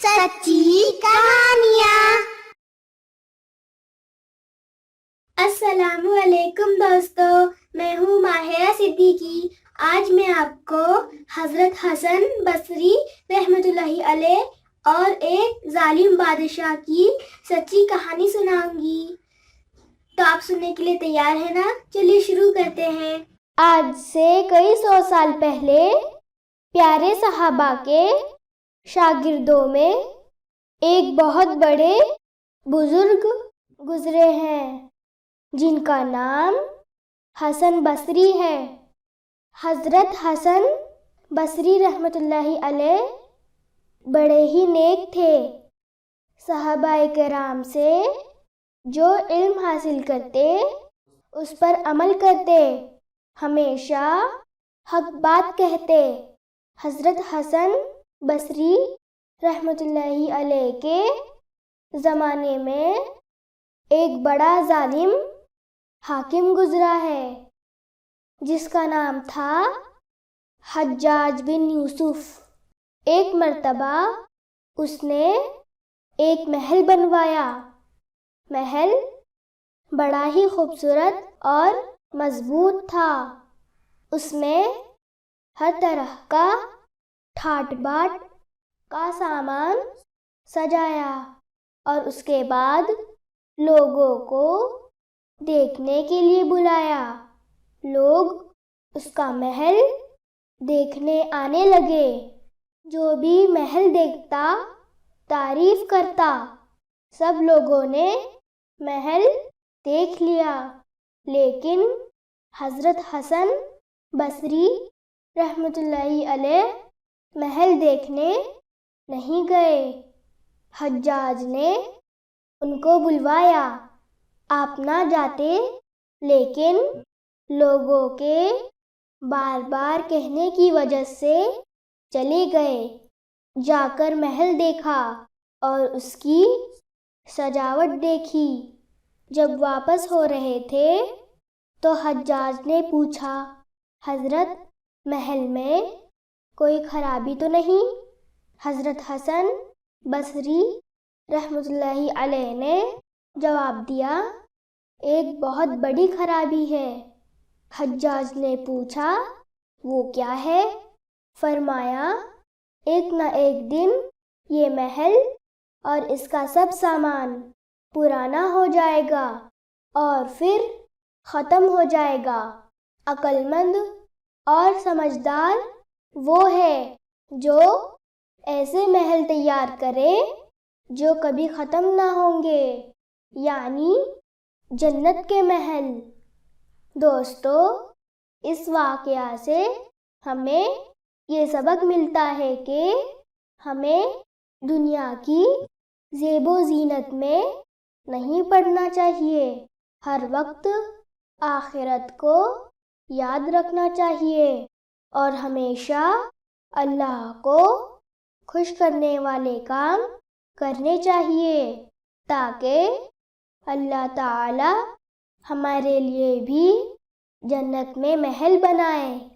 سچی کہانیاں۔ السلام علیکم دوستو، میں ہوں ماہرہ صدیقی۔ آج میں آپ کو حضرت حسن بصری رحمۃ اللہ علیہ اور ایک ظالم بادشاہ کی سچی کہانی سناؤں گی۔ تو آپ سننے کے لیے تیار ہیں نا؟ چلیے شروع کرتے ہیں۔ آج سے کئی سو سال پہلے پیارے صحابہ کے شاگردوں میں ایک بہت بڑے بزرگ گزرے ہیں جن کا نام حسن بصری ہے۔ حضرت حسن بصری رحمۃ اللہ علیہ بڑے ہی نیک تھے۔ صحابہ کرام سے جو علم حاصل کرتے اس پر عمل کرتے، ہمیشہ حق بات کہتے۔ حضرت حسن بصری رحمۃ اللہ علیہ کے زمانے میں ایک بڑا ظالم حاکم گزرا ہے جس کا نام تھا حجاج بن یوسف۔ ایک مرتبہ اس نے ایک محل بنوایا۔ محل بڑا ہی خوبصورت اور مضبوط تھا۔ اس میں ہر طرح کا ٹھاٹ باٹ کا سامان سجایا اور اس کے بعد لوگوں کو دیکھنے کے لیے بلایا۔ لوگ اس کا محل دیکھنے آنے لگے۔ جو بھی محل دیکھتا تعریف کرتا۔ سب لوگوں نے محل دیکھ لیا، لیکن حضرت حسن بصری رحمۃ اللہ علیہ محل دیکھنے نہیں گئے۔ حجاج نے ان کو بلوایا۔ آپ نہ جاتے، لیکن لوگوں کے بار بار کہنے کی وجہ سے چلے گئے۔ جا کر محل دیکھا اور اس کی سجاوٹ دیکھی۔ جب واپس ہو رہے تھے تو حجاج نے پوچھا، حضرت محل میں کوئی خرابی تو نہیں؟ حضرت حسن بصری رحمۃ اللہ علیہ نے جواب دیا، ایک بہت بڑی خرابی ہے۔ حجاج نے پوچھا، وہ کیا ہے؟ فرمایا، ایک نہ ایک دن یہ محل اور اس کا سب سامان پرانا ہو جائے گا اور پھر ختم ہو جائے گا۔ عقل مند اور سمجھدار وہ ہے جو ایسے محل تیار کرے جو کبھی ختم نہ ہوں گے، یعنی جنت کے محل۔ دوستو، اس واقعہ سے ہمیں یہ سبق ملتا ہے کہ ہمیں دنیا کی زیب و زینت میں نہیں پڑنا چاہیے۔ ہر وقت آخرت کو یاد رکھنا چاہیے اور ہمیشہ اللہ کو خوش کرنے والے کام کرنے چاہیے، تاکہ اللہ تعالی ہمارے لیے بھی جنت میں محل بنائے۔